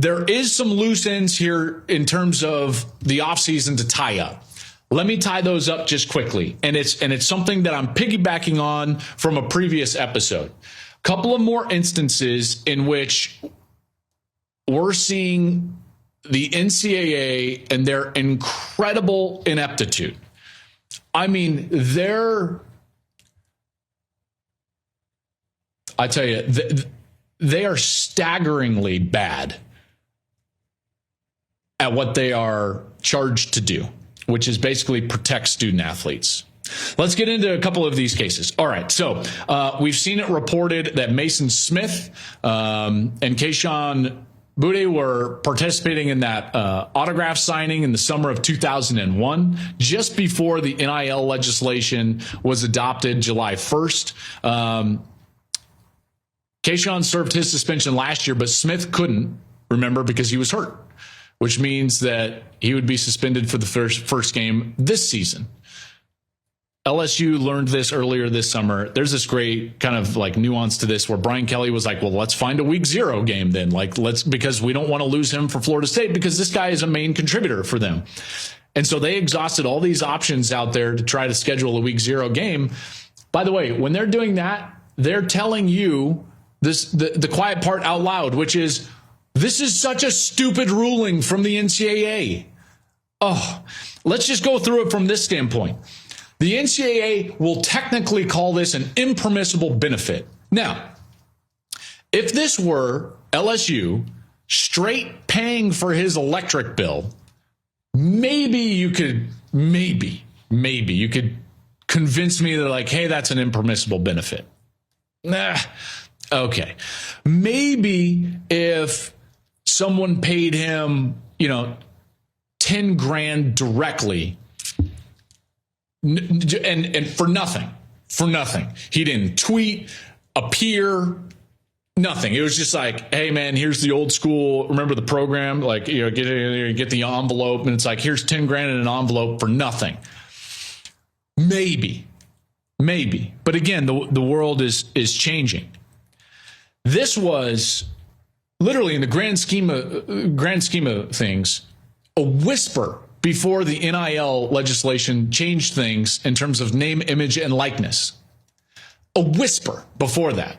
there is some loose ends here in terms of the offseason to tie up. Let me tie those up just quickly. And it's something that I'm piggybacking on from a previous episode. A couple of more instances in which we're seeing the NCAA and their incredible ineptitude. I mean, I tell you, they are staggeringly bad at what they are charged to do, which is basically protect student athletes. Let's get into a couple of these cases. All right, so we've seen it reported that Maason Smith and Keyshawn Boutte were participating in that autograph signing in the summer of 2001, just before the NIL legislation was adopted July 1st. Keyshawn served his suspension last year, but Smith couldn't, remember, because he was hurt, which means that he would be suspended for the first game this season. LSU learned this earlier this summer. There's this great kind of like nuance to this where Brian Kelly was like, well, let's find a week 0 game then. Because we don't want to lose him for Florida State because this guy is a main contributor for them. And so they exhausted all these options out there to try to schedule a week 0 game. By the way, when they're doing that, they're telling you the quiet part out loud, which is, this is such a stupid ruling from the NCAA. Oh, let's just go through it from this standpoint. The NCAA will technically call this an impermissible benefit. Now, if this were LSU straight paying for his electric bill, maybe you could convince me that like, hey, that's an impermissible benefit. Nah, okay. Maybe if someone paid him, $10 grand directly, and for nothing. He didn't tweet, appear, nothing. It was just like, hey man, here's the old school. Remember the program? Like, get the envelope, and it's like, here's 10 grand in an envelope for nothing. Maybe. But again, the world is changing. This was literally, in the grand scheme of things, a whisper before the NIL legislation changed things in terms of name, image, and likeness. A whisper before that.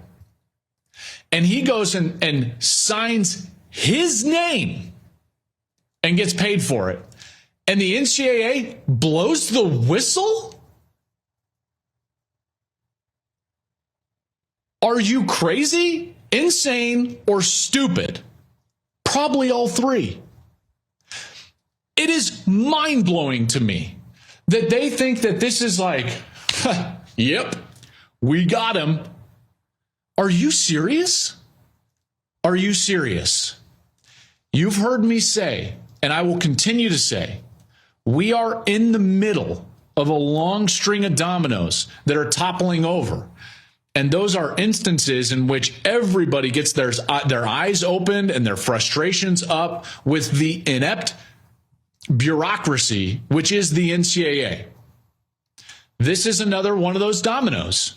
And he goes and signs his name and gets paid for it. And the NCAA blows the whistle? Are you crazy, insane, or stupid? Probably all three. It is mind-blowing to me that they think that this is like, yep, we got him. Are you serious? Are you serious? You've heard me say, and I will continue to say, we are in the middle of a long string of dominoes that are toppling over. And those are instances in which everybody gets their eyes opened and their frustrations up with the inept bureaucracy, which is the NCAA. This is another one of those dominoes.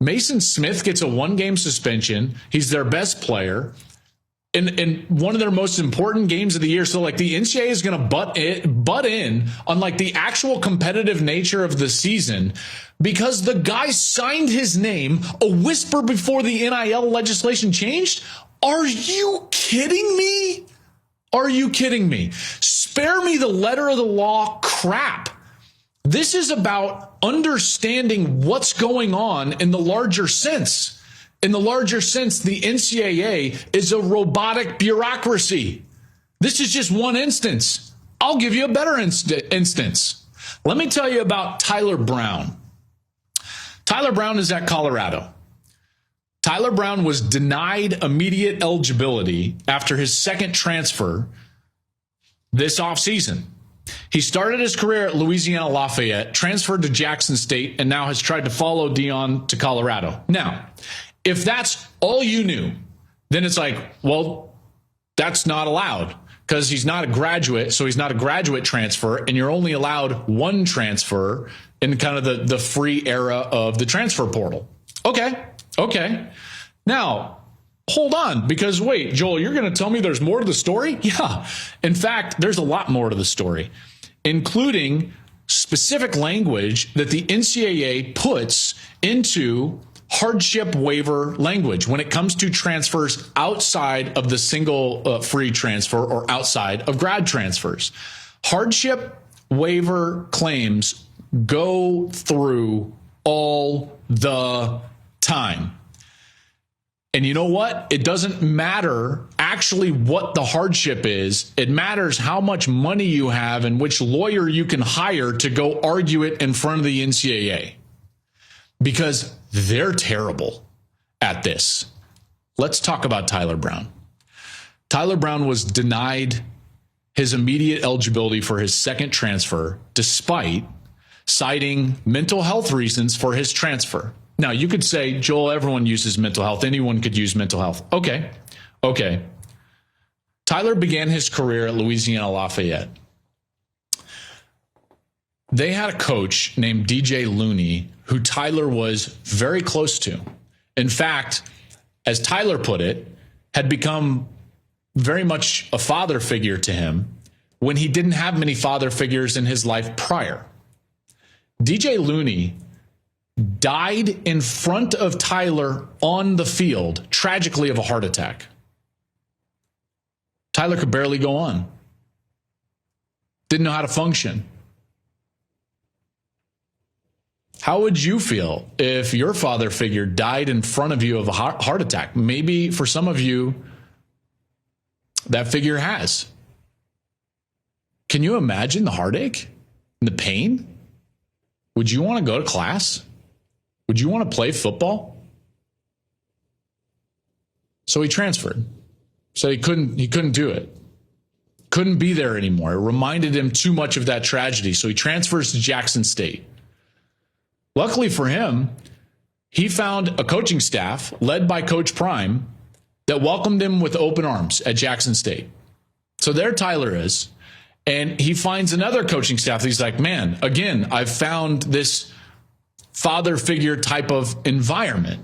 Maason Smith gets a 1-game suspension. He's their best player in one of their most important games of the year. So like the NCAA is going to butt in on like the actual competitive nature of the season because the guy signed his name a whisper before the NIL legislation changed. Are you kidding me? Are you kidding me? Spare me the letter of the law crap. This is about understanding what's going on in the larger sense. In the larger sense, the NCAA is a robotic bureaucracy. This is just one instance. I'll give you a better instance. Let me tell you about Tyler Brown. Tyler Brown is at Colorado. Tyler Brown was denied immediate eligibility after his second transfer this offseason. He started his career at Louisiana Lafayette, transferred to Jackson State, and now has tried to follow Dion to Colorado. Now, if that's all you knew, then it's like, well, that's not allowed because he's not a graduate, so he's not a graduate transfer, and you're only allowed one transfer in kind of the free era of the transfer portal. Okay. Now, hold on, because wait, Joel, you're going to tell me there's more to the story? Yeah. In fact, there's a lot more to the story, including specific language that the NCAA puts into hardship waiver language when it comes to transfers outside of the single free transfer or outside of grad transfers. Hardship waiver claims go through all the time. And you know what? It doesn't matter actually what the hardship is. It matters how much money you have and which lawyer you can hire to go argue it in front of the NCAA. Because they're terrible at this. Let's talk about Tyler Brown. Tyler Brown was denied his immediate eligibility for his second transfer despite citing mental health reasons for his transfer. Now, you could say, Joel, everyone uses mental health. Anyone could use mental health. Okay. Tyler began his career at Louisiana Lafayette. They had a coach named DJ Looney who Tyler was very close to. In fact, as Tyler put it, had become very much a father figure to him when he didn't have many father figures in his life prior. DJ Looney died in front of Tyler on the field, tragically, of a heart attack. Tyler could barely go on. Didn't know how to function. How would you feel if your father figure died in front of you of a heart attack? Maybe for some of you, that figure has. Can you imagine the heartache and the pain? Would you want to go to class? Would you want to play football? So he transferred. So he couldn't do it. Couldn't be there anymore. It reminded him too much of that tragedy. So he transfers to Jackson State. Luckily for him, he found a coaching staff led by Coach Prime that welcomed him with open arms at Jackson State. So there Tyler is. And he finds another coaching staff. He's like, man, again, I've found this father figure type of environment,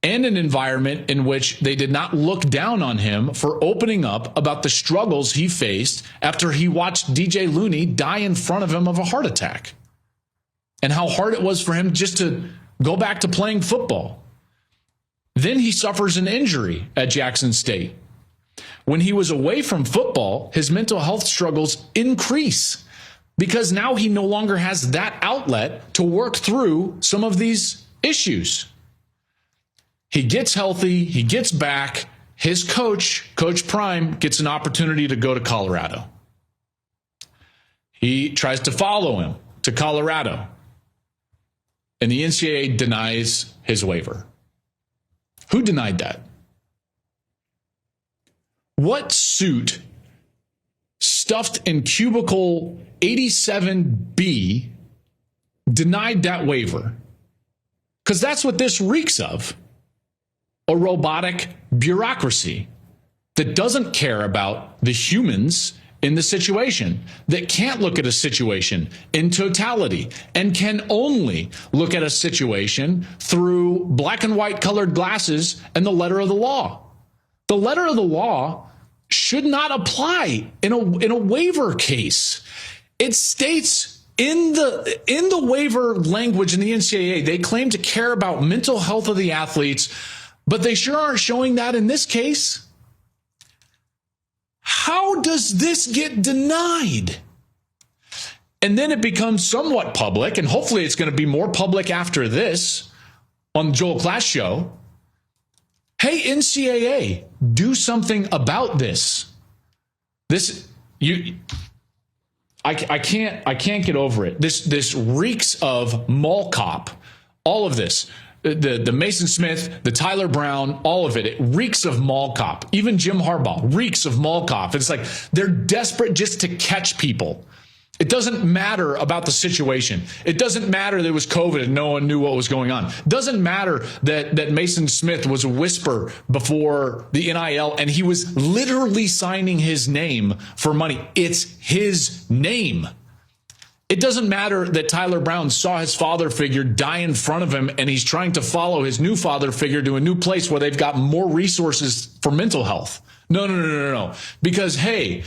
and an environment in which they did not look down on him for opening up about the struggles he faced after he watched DJ Looney die in front of him of a heart attack, and how hard it was for him just to go back to playing football. Then he suffers an injury at Jackson State. When he was away from football, his mental health struggles increase because now he no longer has that outlet to work through some of these issues. He gets healthy, he gets back. His coach, Coach Prime, gets an opportunity to go to Colorado. He tries to follow him to Colorado, and the NCAA denies his waiver. Who denied that? What suit stuffed in cubicle 87B denied that waiver? Because that's what this reeks of. A robotic bureaucracy that doesn't care about the humans in the situation, that can't look at a situation in totality, and can only look at a situation through black and white colored glasses and the letter of the law. The letter of the law should not apply in a waiver case. It states in the waiver language in the NCAA, they claim to care about mental health of the athletes, but they sure aren't showing that in this case. How does this get denied? And then it becomes somewhat public, and hopefully it's going to be more public after this on the Joel Klatt Show. Hey, NCAA, do something about this. I can't get over it. This reeks of mall cop. All of this, the Maason Smith, the Tyler Brown, all of it. It reeks of mall cop. Even Jim Harbaugh reeks of mall cop. It's like they're desperate just to catch people. It doesn't matter about the situation. It doesn't matter that it was COVID and no one knew what was going on. It doesn't matter that Maason Smith was a whisper before the NIL and he was literally signing his name for money. It's his name. It doesn't matter that Tyler Brown saw his father figure die in front of him and he's trying to follow his new father figure to a new place where they've got more resources for mental health. No. Because, hey,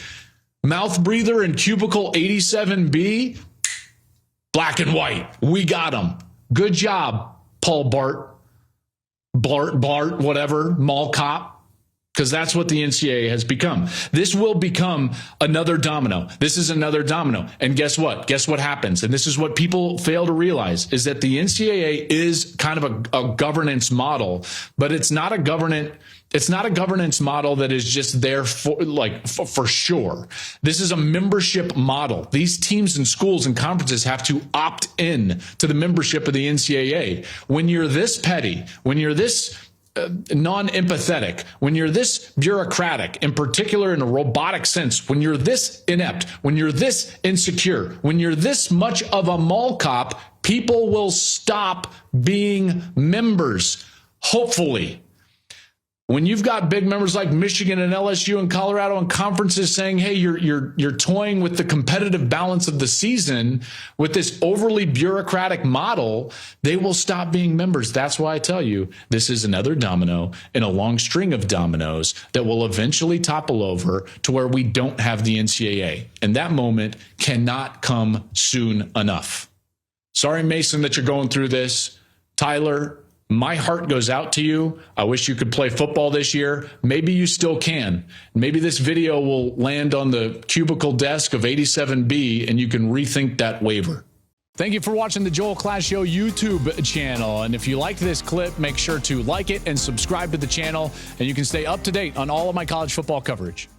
mouth breather in cubicle 87B, black and white. We got him. Good job, Paul Bart, whatever, mall cop. Because that's what the NCAA has become. This will become another domino. This is another domino. And guess what? Guess what happens? And this is what people fail to realize, is that the NCAA is kind of a governance model, but it's not a governance model that is just there for sure. This is a membership model. These teams and schools and conferences have to opt in to the membership of the NCAA. When you're this petty, when you're this non-empathetic, when you're this bureaucratic, in particular in a robotic sense, when you're this inept, when you're this insecure, when you're this much of a mall cop, people will stop being members. Hopefully. When you've got big members like Michigan and LSU and Colorado and conferences saying, hey, you're toying with the competitive balance of the season with this overly bureaucratic model, they will stop being members. That's why I tell you, this is another domino in a long string of dominoes that will eventually topple over to where we don't have the NCAA. And that moment cannot come soon enough. Sorry, Maason, that you're going through this. Tyler, my heart goes out to you. I wish you could play football this year. Maybe you still can. Maybe this video will land on the cubicle desk of 87B and you can rethink that waiver. Thank you for watching the Joel Klatt Show YouTube channel. And if you liked this clip, make sure to like it and subscribe to the channel, and you can stay up to date on all of my college football coverage.